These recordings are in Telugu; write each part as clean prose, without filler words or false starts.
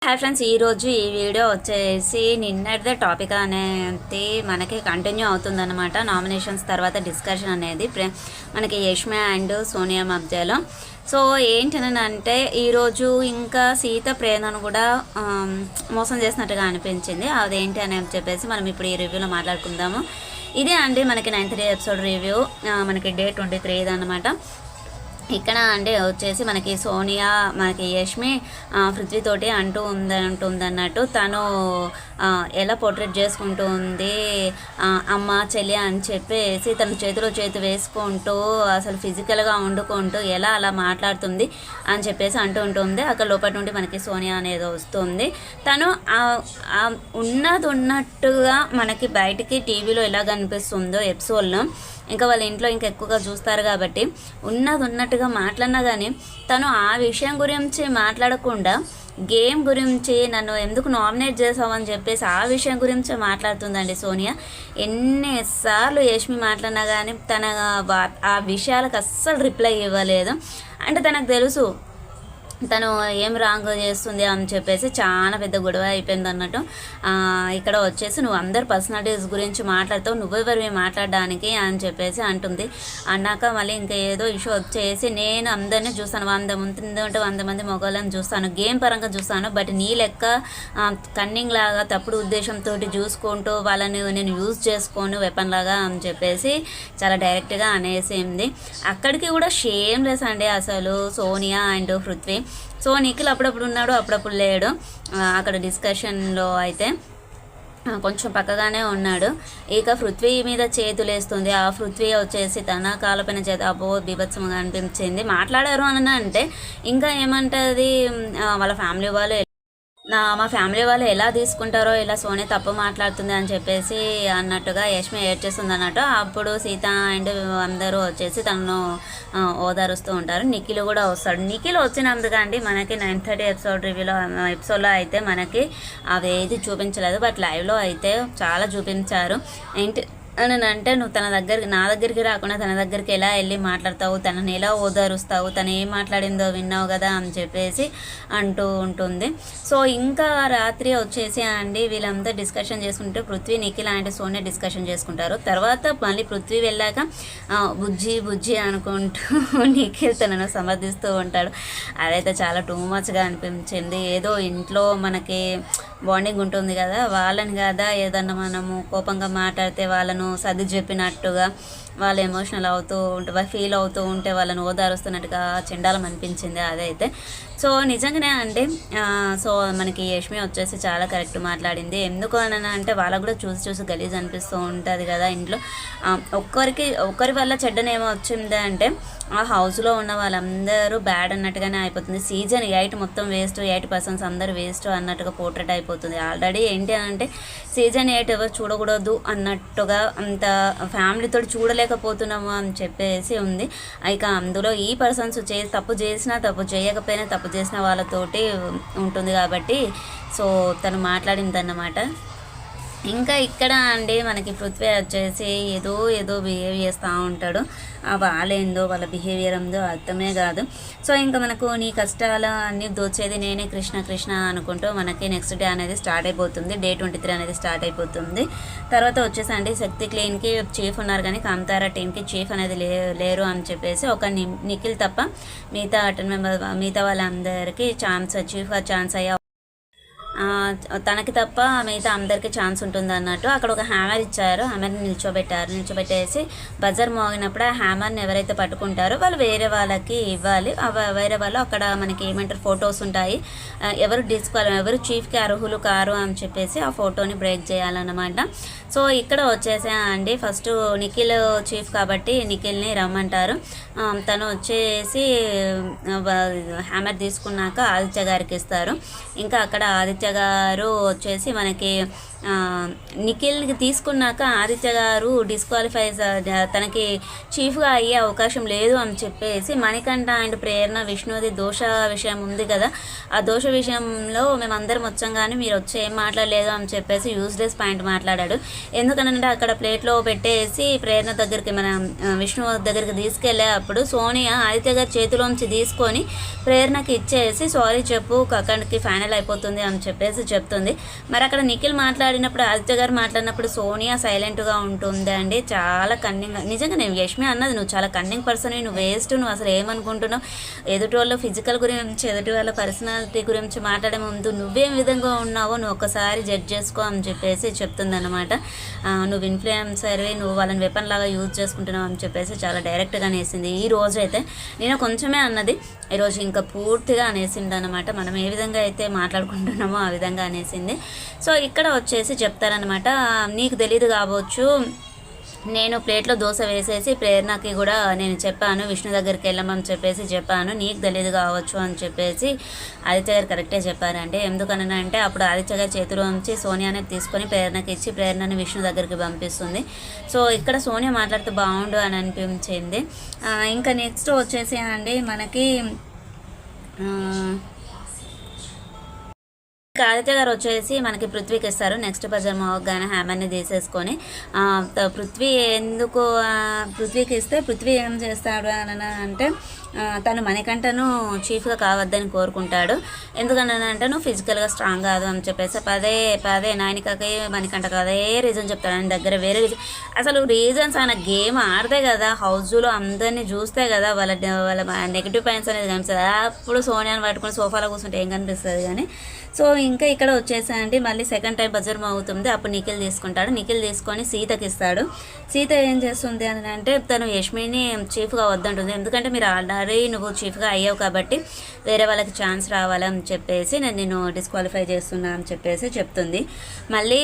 హాయ్ ఫ్రెండ్స్, ఈరోజు ఈ వీడియో వచ్చేసి నిన్నటిదే టాపిక్ అనేది మనకి కంటిన్యూ అవుతుందన్నమాట. నామినేషన్స్ తర్వాత డిస్కషన్ అనేది మనకి యష్మి అండ్ సోనియా మధ్యలో. సో ఏంటని అంటే ఈరోజు ఇంకా సీత ప్రేరణను కూడా మోసం చేసినట్టుగా అనిపించింది. అదేంటి అని చెప్పేసి మనం ఇప్పుడు ఈ రివ్యూలో మాట్లాడుకుందాము. ఇదే అండి మనకి 9th ఎపిసోడ్ రివ్యూ, మనకి డే 23 అనమాట. ఇక్కడ అంటే వచ్చేసి మనకి సోనియా మనకి యష్మి పృథ్వీతోటి అంటుంది అన్నట్టు తను ఎలా పోర్ట్రేట్ చేసుకుంటూ ఉంది అమ్మ చెల్లి అని చెప్పేసి తన చేతిలో చేతి వేసుకుంటూ అసలు ఫిజికల్గా వండుకుంటూ ఎలా అలా మాట్లాడుతుంది అని చెప్పేసి అంటూ ఉంటుంది. అక్కడ లోపల నుండి మనకి సోనియా అనేది వస్తుంది. తను ఉన్నది ఉన్నట్టుగా మనకి బయటికి టీవీలో ఎలా కనిపిస్తుందో ఎపిసోడ్లో, ఇంకా వాళ్ళ ఇంట్లో ఇంకా ఎక్కువగా చూస్తారు కాబట్టి ఉన్నది ఉన్నట్టుగా మాట్లాడినా కానీ తను ఆ విషయం గురించి మాట్లాడకుండా గేమ్ గురించి నన్ను ఎందుకు నామినేట్ చేసావని చెప్పేసి ఆ విషయం గురించి మాట్లాడుతుందండి సోనియా. ఎన్నిసార్లు యష్మి మాట్లాడినా కానీ తన ఆ విషయాలకు అస్సలు రిప్లై ఇవ్వలేదు. అంటే తనకు తెలుసు తను ఏం రాంగ్ చేస్తుంది అని చెప్పేసి చాలా పెద్ద గొడవ అయిపోయింది అన్నట్టు. ఇక్కడ వచ్చేసి నువ్వు అందరు పర్సనాలిటీస్ గురించి మాట్లాడతావు, నువ్వెవరివి మాట్లాడడానికి అని చెప్పేసి అంటుంది. అన్నాక మళ్ళీ ఇంకా ఏదో ఇష్యూ వచ్చేసి నేను అందరినీ చూస్తాను, 100 మంది ఉంటే 100 మంది మొగోళ్ళని చూస్తాను, గేమ్ పరంగా చూస్తాను, బట్ నీ లెక్క కన్నింగ్ లాగా తప్పుడు ఉద్దేశంతో చూసుకుంటూ వాళ్ళని నేను యూజ్ చేసుకోను వెపన్ లాగా అని చెప్పేసి చాలా డైరెక్ట్గా అనేసింది. అక్కడికి కూడా షేమ్లెస్ అండి అసలు సోనియా అండ్ పృథ్వీ. సో నిఖిల్ అప్పుడప్పుడు ఉన్నాడు, అప్పుడప్పుడు లేడు. అక్కడ డిస్కషన్లో అయితే కొంచెం పక్కగానే ఉన్నాడు. ఇక పృథ్వీ మీద చేతులేస్తుంది. ఆ పృథ్వీ వచ్చేసి తన కాలపైన చేత అబ్బో బీభత్సంగా అనిపించింది. మాట్లాడారు అని అంటే ఇంకా ఏమంటుంది, వాళ్ళ ఫ్యామిలీ వాళ్ళు మా ఫ్యామిలీ వాళ్ళు ఎలా తీసుకుంటారో ఇలా సోనియా తప్పు మాట్లాడుతుంది అని చెప్పేసి అన్నట్టుగా యష్మి ఏడ్చేస్తుంది అన్నట్టు. అప్పుడు సీత అండ్ అందరూ వచ్చేసి తనను ఓదారుస్తూ ఉంటారు. నిఖిల్ కూడా వస్తాడు. నిఖిల్ వచ్చినందుకండి మనకి 9:30 ఎపిసోడ్లో అయితే మనకి అవేది చూపించలేదు, బట్ లైవ్లో అయితే చాలా చూపించారు. ఏంటి అని అంటే నువ్వు నా దగ్గరికి రాకుండా తన దగ్గరికి ఎలా వెళ్ళి మాట్లాడతావు, తనని ఎలా ఓదారుస్తావు, తను ఏం మాట్లాడిందో విన్నావు కదా అని చెప్పేసి అంటూ ఉంటుంది. సో ఇంకా రాత్రి వచ్చేసి అండి వీళ్ళంతా డిస్కషన్ చేసుకుంటే పృథ్వీ నిఖిల్ అండ్ సోనియా డిస్కషన్ చేసుకుంటారు. తర్వాత మళ్ళీ పృథ్వీ వెళ్ళాక బుజ్జి బుజ్జి అనుకుంటూ నిఖిల్ తనను సమర్థిస్తూ ఉంటాడు. అదైతే చాలా టూ మచ్గా అనిపించింది. ఏదో ఇంట్లో మనకి బాండింగ్ ఉంటుంది కదా, వాళ్ళని కదా ఏదన్నా మనము కోపంగా మాట్లాడితే వాళ్ళను సర్ది చెప్పినట్టుగా వాళ్ళు ఎమోషనల్ అవుతూ ఉంటే ఫీల్ అవుతూ ఉంటే వాళ్ళని ఓదారుస్తున్నట్టుగా చెండాలం అనిపించింది అదైతే. సో నిజంగానే అంటే సో మనకి యష్మి వచ్చేసి చాలా కరెక్ట్ మాట్లాడింది. ఎందుకు అని అంటే వాళ్ళకు కూడా చూసి చూసి గలీజ్ అనిపిస్తూ ఉంటుంది కదా ఇంట్లో. ఒక్కరి వల్ల చెడ్డనేమో వచ్చింది అంటే ఆ హౌస్లో ఉన్న వాళ్ళందరూ బ్యాడ్ అన్నట్టుగానే అయిపోతుంది. సీజన్ 8 మొత్తం వేస్ట్, 8% అందరూ వేస్ట్ అన్నట్టుగా పోర్ట్రేట్ అయిపోతుంది. ఆల్రెడీ ఏంటి అంటే సీజన్ 8 ఎవరు చూడకూడదు అన్నట్టుగా అంత ఫ్యామిలీతో చూడలేకపోతున్నాము అని చెప్పేసి ఉంది. ఇక అందులో ఈ పర్సన్స్ తప్పు చేసినా తప్పు చేయకపోయినా తప్పు చేసిన వాళ్ళతోటి ఉంటుంది కాబట్టి సో తను మాట్లాడిందన్నమాట. ఇంకా ఇక్కడ అండి మనకి పృథ్వీ వచ్చేసి ఏదో బిహేవ్ చేస్తూ ఉంటాడు. వాళ్ళేందో వాళ్ళ బిహేవియర్ ఏందో అర్థమే కాదు. సో ఇంకా మనకు నీ కష్టాలు అన్నీ దోచేది నేనే కృష్ణ అనుకుంటూ మనకి నెక్స్ట్ డే అనేది స్టార్ట్ అయిపోతుంది. డే 23 అనేది స్టార్ట్ అయిపోతుంది. తర్వాత వచ్చేసి అండి శక్తి క్లీన్కి చీఫ్ ఉన్నారు కానీ కాంతారా టీంకి చీఫ్ అనేది లేరు అని చెప్పేసి ఒక నిఖిల్ తప్ప మిగతా వాళ్ళందరికీ చీఫ్గా ఛాన్స్ అయ్యే తనకి తప్ప మిగతా అందరికీ ఛాన్స్ ఉంటుంది అన్నట్టు. అక్కడ ఒక హ్యామర్ ఇచ్చారు, హ్యామర్ని నిల్చోబెట్టేసి బజర్ మోగినప్పుడు ఆ హ్యామర్ని ఎవరైతే పట్టుకుంటారో వాళ్ళు వేరే వాళ్ళకి ఇవ్వాలి. వేరే వాళ్ళు అక్కడ మనకి ఏమంటారు ఫొటోస్ ఉంటాయి, ఎవరు చీఫ్కి అర్హులు కారు అని చెప్పేసి ఆ ఫోటోని బ్రేక్ చేయాలన్నమాట. సో ఇక్కడ వచ్చేసా అండి ఫస్ట్ నిఖిల్ చీఫ్ కాబట్టి నిఖిల్ని రమ్మంటారు. తను వచ్చేసి హ్యామర్ తీసుకున్నాక ఆదిత్య గారికి ఇస్తారు. ఇంకా అక్కడ ఆదిత్య గారు వచ్చేసి మనకి నిఖిల్కి తీసుకున్నాక ఆదిత్య గారు డిస్క్వాలిఫై తనకి చీఫ్గా అయ్యే అవకాశం లేదు అని చెప్పేసి మణికంఠ అండ్ ప్రేరణ విష్ణుది దోష విషయం ఉంది కదా, ఆ దోష విషయంలో మేమందరం వచ్చాం కానీ మీరు వచ్చి ఏం మాట్లాడలేదు అని చెప్పేసి యూజ్లెస్ పాయింట్ మాట్లాడాడు. ఎందుకనంటే అక్కడ ప్లేట్లో పెట్టేసి ప్రేరణ దగ్గరికి మన విష్ణు దగ్గరికి తీసుకెళ్ళే అప్పుడు సోనియా ఆదిత్య గారి చేతిలోంచి తీసుకొని ప్రేరణకి ఇచ్చేసి సారీ చెప్పు అక్కడికి ఫైనల్ అయిపోతుంది అని చెప్పేసి చెప్తుంది. మరి అక్కడ నిఖిల్ మాట్లాడినప్పుడు ఆదిత్య గారు మాట్లాడినప్పుడు సోనియా సైలెంట్గా ఉంటుంది అండి. చాలా కన్నింగ్, నిజంగా నేను యష్మి అన్నది నువ్వు చాలా కన్నింగ్ పర్సన్, నువ్వు వేస్ట్, నువ్వు అసలు ఏమనుకుంటున్నావు, ఎదుటి వాళ్ళ ఫిజికల్ గురించి ఎదుటి వాళ్ళ పర్సనాలిటీ గురించి మాట్లాడే ముందు నువ్వేం విధంగా ఉన్నావో నువ్వు ఒకసారి జడ్జ్ చేసుకో అని చెప్పేసి చెప్తుంది అనమాట. నువ్వు ఇన్ఫ్లుయెన్సర్వి, నువ్వు వాళ్ళని వెపన్ లాగా యూజ్ చేసుకుంటున్నావు అని చెప్పేసి చాలా డైరెక్ట్గా అనేసింది. ఈ రోజు అయితే నేను కొంచెమే అన్నది, ఈరోజు ఇంకా పూర్తిగా అనేసింది అనమాట. మనం ఏ విధంగా అయితే మాట్లాడుకుంటున్నామో ఆ విధంగా అనేసింది. సో ఇక్కడ వచ్చేసి చెప్తారనమాట, నీకు తెలీదు కావచ్చు, నేను ప్లేట్లో దోశ వేసేసి ప్రేరణకి కూడా నేను చెప్పాను విష్ణు దగ్గరికి వెళ్ళమని చెప్పేసి చెప్పాను, నీకు తెలియదు కావచ్చు అని చెప్పేసి ఆదిత్య గారు కరెక్టే చెప్పారంటే. ఎందుకనంటే అప్పుడు ఆదిత్య గారి చేతిలో ఉంచి సోనియాని తీసుకొని ప్రేరణకి ఇచ్చి ప్రేరణని విష్ణు దగ్గరికి పంపిస్తుంది. సో ఇక్కడ సోనియా మాట్లాడితే బాగుండు అని అనిపించింది. ఇంకా నెక్స్ట్ వచ్చేసి అండి మనకి ఆదిత్య గారు వచ్చేసి మనకి పృథ్వీకి ఇస్తారు. నెక్స్ట్ బజార్ మోగ్గానే హ్యామర్ని తీసేసుకొని పృథ్వీకి ఇస్తే పృథ్వీ ఏం చేస్తాడు అని అంటే తను మణికంఠను చీఫ్గా కావద్దని కోరుకుంటాడు. ఎందుకనంటే నువ్వు ఫిజికల్గా స్ట్రాంగ్ కాదు అని చెప్పేసి పదే నాయనికకి మణికంఠకి అదే రీజన్ చెప్తాడు. ఆయన దగ్గర వేరే రీజన్, అసలు రీజన్స్ ఆయన గేమ్ ఆడితే కదా, హౌస్లో అందరినీ చూస్తే కదా వాళ్ళ నెగిటివ్ పాయింట్స్ అనేది కనిపిస్తుంది. అప్పుడు సోనియాని పట్టుకుని సోఫాలో కూర్చుంటే ఏం కనిపిస్తుంది కానీ. సో ఇంకా ఇక్కడ వచ్చేసండి మళ్ళీ సెకండ్ టైం బజర్ అవుతుంది. అప్పుడు నిఖిల్ తీసుకుంటాడు. నిఖిల్ తీసుకొని సీతకి ఇస్తాడు. సీత ఏం చేస్తుంది అని అంటే తను యష్మిని చీఫ్గా వద్దంటుంది. ఎందుకంటే మీరు ఆల్రెడీ నువ్వు చీఫ్గా అయ్యావు కాబట్టి వేరే వాళ్ళకి ఛాన్స్ రావాలని చెప్పేసి నేను డిస్క్వాలిఫై చేస్తున్నా అని చెప్పేసి చెప్తుంది. మళ్ళీ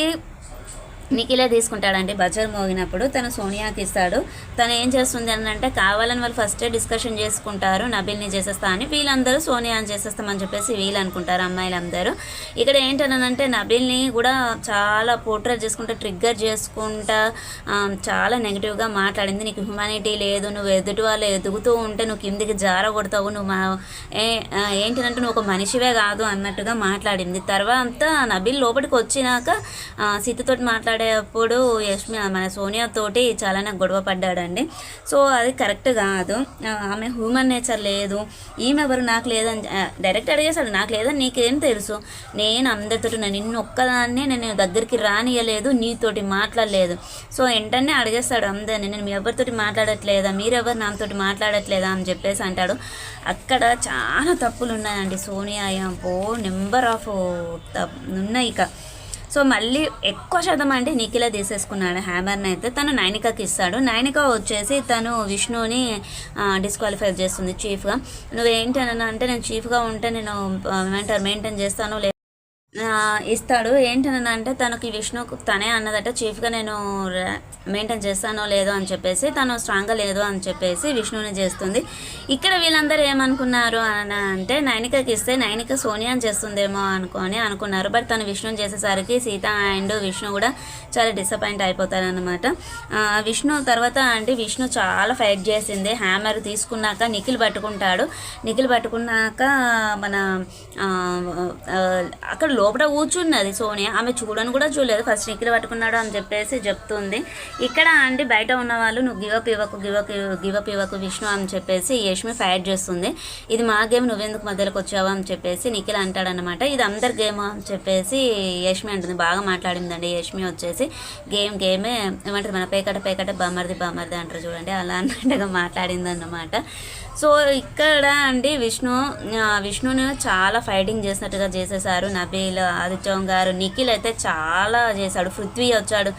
నిఖిలే తీసుకుంటాడండి. బజర్ మోగినప్పుడు తను సోనియాకి ఇస్తాడు. తను ఏం చేస్తుంది అని అంటే కావాలని వాళ్ళు ఫస్టే డిస్కషన్ చేసుకుంటారు, నబిల్ని చేసేస్తా అని, వీళ్ళందరూ సోనియాని చేసేస్తామని చెప్పేసి వీళ్ళు అనుకుంటారు అమ్మాయిలందరూ. ఇక్కడ ఏంటనంటే నబిల్ని కూడా చాలా పోర్ట్రేట్ చేసుకుంటా, ట్రిగ్గర్ చేసుకుంటా చాలా నెగిటివ్గా మాట్లాడింది. నీకు హ్యుమానిటీ లేదు, నువ్వు ఎదుటి వాళ్ళు ఎదుగుతూ ఉంటే నువ్వు కిందికి జార కొడతావు, నువ్వు ఏంటంటే నువ్వు ఒక మనిషివే కాదు అన్నట్టుగా మాట్లాడింది. తర్వాత నబిల్ లోపలికి వచ్చినాక సీతతోటి మాట్లాడేటప్పుడు యష్మి మన సోనియాతోటి చాలానే గొడవ పడ్డాడండి. సో అది కరెక్ట్ కాదు. ఆమె హ్యూమన్ నేచర్ లేదు, ఈమె ఎవరు నాకు లేదని డైరెక్ట్ అడిగేశాడు. నాకు లేదని నీకేం తెలుసు, నేను అందరితోటి నిన్ను ఒక్కదాన్నే నేను దగ్గరికి రానియలేదు, నీతోటి మాట్లాడలేదు. సో వెంటనే అడిగేస్తాడు అందరినీ, నేను మీ ఎవరితోటి మాట్లాడట్లేదా, మీరెవరు నాతోటి మాట్లాడట్లేదా అని చెప్పేసి అంటాడు. అక్కడ చాలా తప్పులు ఉన్నాయండి సోనియా, నెంబర్ ఆఫ్ ఉన్నాయి. ఇక సో మళ్ళీ ఎక్కువ శాతం అంటే నిఖిలే తీసేసుకున్నాడు హ్యామర్ని. అయితే తను నైనికాకి ఇస్తాడు. నైనిక వచ్చేసి తను విష్ణుని డిస్క్వాలిఫై చేస్తుంది చీఫ్గా. నువ్వేంటి అని అంటే నేను చీఫ్గా ఉంటే నేను మెయింటైన్ చేస్తాను ఇస్తాడు. ఏంటని అంటే తనకి విష్ణుకు తనే అన్నదట చీఫ్గా నేను మెయింటైన్ చేస్తానో లేదో అని చెప్పేసి, తను స్ట్రాంగ్గా లేదు అని చెప్పేసి విష్ణుని చేస్తుంది. ఇక్కడ వీళ్ళందరూ ఏమనుకున్నారు అని అంటే నైనికకి ఇస్తే నైనిక సోనియాని చేస్తుందేమో అనుకున్నారు. బట్ తను విష్ణుని చేసేసరికి సీత అండ్ విష్ణు కూడా చాలా డిసప్పాయింట్ అయిపోతారనమాట. విష్ణు తర్వాత అంటే విష్ణు చాలా ఫైట్ చేసింది. హ్యామర్ తీసుకున్నాక నిఖిల్ పట్టుకుంటాడు. నిఖిల్ పట్టుకున్నాక మన అక్కడ లోపల కూర్చున్నది సోనియా, ఆమె చూడని కూడా చూడలేదు. ఫస్ట్ నిఖిల్ పట్టుకున్నాడు అని చెప్పేసి చెప్తుంది. ఇక్కడ అంటే బయట ఉన్న వాళ్ళు నువ్వు గివప్ ఇవ్వకు విష్ణు అని చెప్పేసి యష్మి ఫైట్ చేస్తుంది. ఇది మా గేమ్, నువ్వెందుకు మధ్యలోకి వచ్చావు అని చెప్పేసి నిఖిల్ అంటాడనమాట. ఇది అందరి గేమ్ అని చెప్పేసి యష్మి అంటుంది. బాగా మాట్లాడిందండి యష్మి వచ్చేసి. గేమే ఏమంటారు మన పేకట బామర్ది అంటారు చూడండి, అలా అన్నట్టుగా మాట్లాడింది అన్నమాట. సో ఇక్కడ అండి విష్ణుని చాలా ఫైటింగ్ చేసినట్టుగా చేసేసారు నబీల్, ఆదిత్యం గారు. నిఖిల్ అయితే చాలా చేశాడు. పృథ్వీ వచ్చాడు.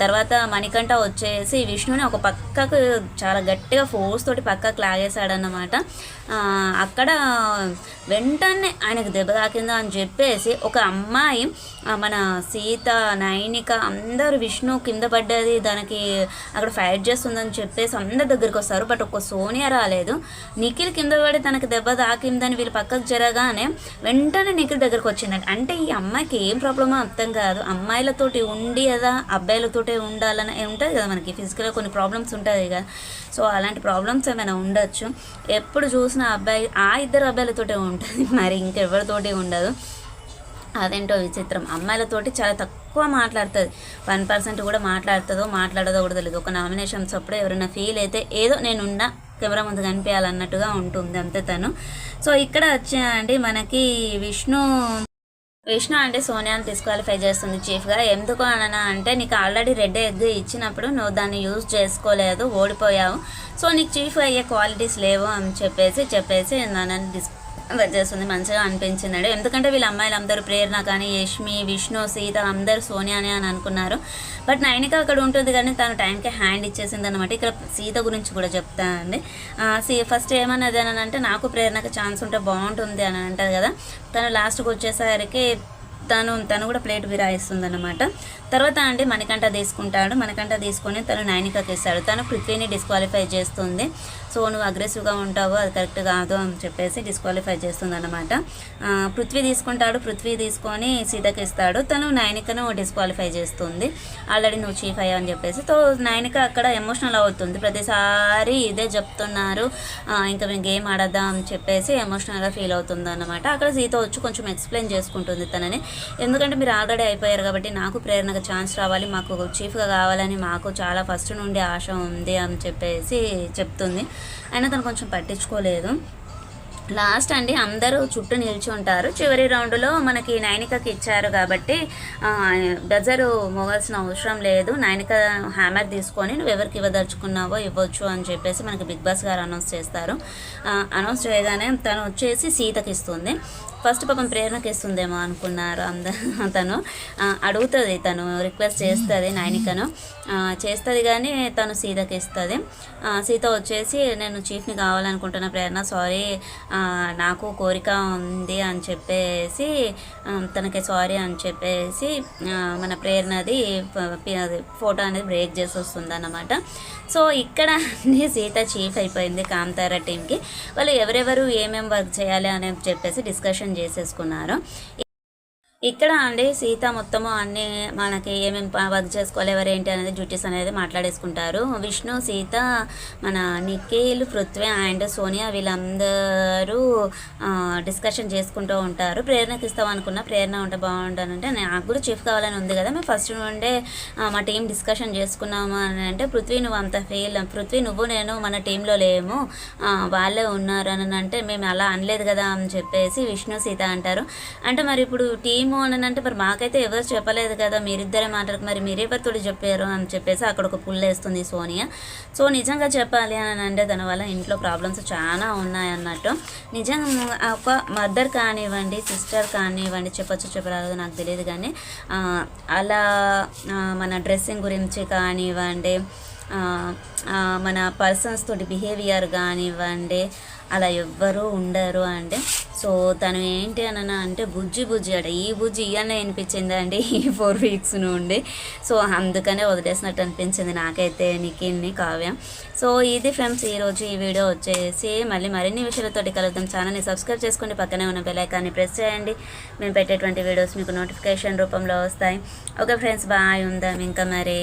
తర్వాత మణికంఠ వచ్చేసి విష్ణుని ఒక పక్కకు చాలా గట్టిగా ఫోర్స్ తోటి పక్కకు లాగేశాడన్నమాట. అక్కడ వెంటనే ఆయనకు దెబ్బ తాకిందా అని చెప్పేసి ఒక అమ్మాయి మన సీత, నైనిక అందరూ విష్ణు కింద పడ్డది, దానికి అక్కడ ఫైట్ చేస్తుందని చెప్పేసి అందరి దగ్గరికి వస్తారు. బట్ ఒక సోనియా రాలేదు. నిఖిల్ కింద పడి తనకి దెబ్బ తాకిందని వీళ్ళు పక్కకు జరగానే వెంటనే నిఖిల్ దగ్గరకు వచ్చిందండి. అంటే ఈ అమ్మాయికి ఏం ప్రాబ్లమో అర్థం కాదు. అమ్మాయిలతోటి ఉండి కదా అబ్బాయిలతోటే ఉండాలని ఉంటుంది కదా, మనకి ఫిజికల్గా కొన్ని ప్రాబ్లమ్స్ ఉంటుంది కదా. సో అలాంటి ప్రాబ్లమ్స్ ఏమైనా ఉండొచ్చు. ఎప్పుడు చూసినా అబ్బాయి ఇద్దరు అబ్బాయిలతోటే ఉంటుంది, మరి ఇంకెవరితోటి ఉండదు. అదేంటో విచిత్రం. అమ్మాయిలతోటి చాలా తక్కువ మాట్లాడుతుంది, 1% కూడా మాట్లాడదో కూడా తెలియదు. ఒక నామినేషన్స్ అప్పుడు ఎవరైనా ఫీల్ అయితే ఏదో నేనున్నా కెమెరా ముందు కనిపించాలన్నట్టుగా ఉంటుంది అంతే తను. సో ఇక్కడ వచ్చాయండి మనకి విష్ణు అంటే సోనియాని డిస్క్వాలిఫై చేస్తుంది చీఫ్గా. ఎందుకు అననా అంటే నీకు ఆల్రెడీ రెడ్ ఎగ్ ఇచ్చినప్పుడు నువ్వు దాన్ని యూజ్ చేసుకోలేదు, ఓడిపోయావు. సో నీకు చీఫ్ అయ్యే క్వాలిటీస్ లేవు అని చెప్పేసి నన్ను చేస్తుంది. మంచిగా అనిపించిందండి. ఎందుకంటే వీళ్ళ అమ్మాయిలు అందరూ ప్రేరణ కానీ, యష్మి, విష్ణు, సీత అందరూ సోనియానే అని అనుకున్నారు. బట్ నైనిక అక్కడ ఉంటుంది కానీ తను టైంకి హ్యాండ్ ఇచ్చేసింది అనమాట. ఇక్కడ సీత గురించి కూడా చెప్తానండి. ఫస్ట్ ఏమన్నది అని అంటే నాకు ప్రేరణకు ఛాన్స్ ఉంటే బాగుంటుంది అని అంటుంది కదా. తను లాస్ట్కి వచ్చేసరికి తను కూడా ప్లేట్ విరాయిస్తుంది అనమాట. తర్వాత అంటే మణికంఠ తీసుకొని తను నైనికకి ఇస్తాడు. తను పృథ్వీని డిస్క్వాలిఫై చేస్తుంది. సో నువ్వు అగ్రెసివ్గా ఉంటావు, అది కరెక్ట్ కాదు అని చెప్పేసి డిస్క్వాలిఫై చేస్తుంది అనమాట. పృథ్వీ తీసుకొని సీతకి ఇస్తాడు. తను నైనికను డిస్క్వాలిఫై చేస్తుంది. ఆల్రెడీ నువ్వు చీఫ్ అయ్యావు అని చెప్పేసి. సో నైనిక అక్కడ ఎమోషనల్ అవుతుంది. ప్రతిసారి ఇదే చెప్తున్నారు, ఇంకా మేము గేమ్ ఆడద్దాం అని చెప్పేసి ఎమోషనల్గా ఫీల్ అవుతుంది అన్నమాట. అక్కడ సీత వచ్చి కొంచెం ఎక్స్ప్లెయిన్ చేసుకుంటుంది తనని. ఎందుకంటే మీరు ఆల్రెడీ అయిపోయారు కాబట్టి నాకు ప్రేరణకు ఛాన్స్ రావాలి, మాకు చీఫ్గా కావాలని మాకు చాలా ఫస్ట్ నుండి ఆశ ఉంది అని చెప్పేసి చెప్తుంది. అయినా తను కొంచెం పట్టించుకోలేదు. లాస్ట్ అండి అందరూ చుట్టూ నిలిచి ఉంటారు. చివరి రౌండ్లో మనకి నైనికకి ఇచ్చారు కాబట్టి బజరు మోగాల్సిన అవసరం లేదు. నైనిక హ్యామర్ తీసుకొని నువ్వు ఎవరికి ఇవ్వదలుచుకున్నావో ఇవ్వచ్చు అని చెప్పేసి మనకి బిగ్ బాస్ గారు అనౌన్స్ చేస్తారు. అనౌన్స్ చేయగానే తను వచ్చేసి సీతకి ఇస్తుంది. ఫస్ట్ పాపం ప్రేరణకి ఇస్తుందేమో అనుకున్నారు తను అడుగుతుంది, తను రిక్వెస్ట్ చేస్తుంది నైనికను, చేస్తుంది కానీ తను సీతకి ఇస్తుంది. సీత వచ్చేసి నేను చీఫ్ని కావాలనుకుంటున్న ప్రేరణ, సారీ నాకు కోరిక ఉంది అని చెప్పేసి తనకి సారీ అని చెప్పేసి మన ప్రేరణది ఫోటో అనేది బ్రేక్ చేసి వస్తుంది అన్నమాట. సో ఇక్కడ సీత చీఫ్ అయిపోయింది కాంతారా టీంకి. వాళ్ళు ఎవరెవరు ఏమేమి వర్క్ చేయాలి అని చెప్పేసి డిస్కషన్ చేసేసుకున్నారు. ఇక్కడ అండి సీత మొత్తము అన్నీ మనకి ఏమేమి వర్క్ చేసుకోవాలి ఎవరేంటి అనేది డ్యూటీస్ అనేది మాట్లాడేసుకుంటారు. విష్ణు, సీత, మన నిఖిల్, పృథ్వీ అండ్ సోనియా వీళ్ళందరూ డిస్కషన్ చేసుకుంటూ ఉంటారు. ప్రేరణకి ఇస్తాం అనుకున్నా, ప్రేరణ ఉంటే బాగుంటానంటే నాకు కూడా చీఫ్ కావాలని ఉంది కదా, మేము ఫస్ట్ నుండే మా టీం డిస్కషన్ చేసుకున్నాము అని అంటే పృథ్వీ నువ్వు అంత ఫెయిల్, పృథ్వీ నువ్వు నేను మన టీంలో లేము, వాళ్ళే ఉన్నారు అని అంటే మేము అలా అనలేదు కదా అని చెప్పేసి విష్ణు, సీత అంటారు. అంటే మరి ఇప్పుడు టీం అని అంటే మరి మాకైతే ఎవరు చెప్పలేదు కదా, మీరిద్దరే మాట్లాడక మరి మీరెవరితో చెప్పారు అని చెప్పేసి అక్కడ ఒక పుల్ వేస్తుంది సోనియా. సో నిజంగా చెప్పాలి అని అంటే తన వల్ల ఇంట్లో ప్రాబ్లమ్స్ చాలా ఉన్నాయన్నట్టు. నిజంగా ఒక మదర్ కానివ్వండి, సిస్టర్ కానివ్వండి, చెప్పరాదు నాకు తెలియదు కానీ అలా మన డ్రెస్సింగ్ గురించి కానివ్వండి, మన పర్సన్స్ తోటి బిహేవియర్ కానివ్వండి, అలా ఎవ్వరూ ఉండరు అండి. సో తను ఏంటి అని అంటే బుజ్జి అట, ఈ బుజ్జి ఇవన్నీ అనిపించింది అండి ఈ 4 వీక్స్ నుండి. సో అందుకనే వదిలేసినట్టు అనిపించింది నాకైతే నిఖిల్ని, కావ్య. సో ఇది ఫ్రెండ్స్ ఈరోజు ఈ వీడియో వచ్చేసి. మళ్ళీ మరిన్ని విషయాలతోటి కలుద్దాం. ఛానల్ని సబ్స్క్రైబ్ చేసుకుని పక్కనే ఉన్న బెల్ ఐకాన్ని ప్రెస్ చేయండి. మేము పెట్టేటువంటి వీడియోస్ మీకు నోటిఫికేషన్ రూపంలో వస్తాయి. ఓకే ఫ్రెండ్స్, బాయ్, ఉందాం ఇంకా మరి.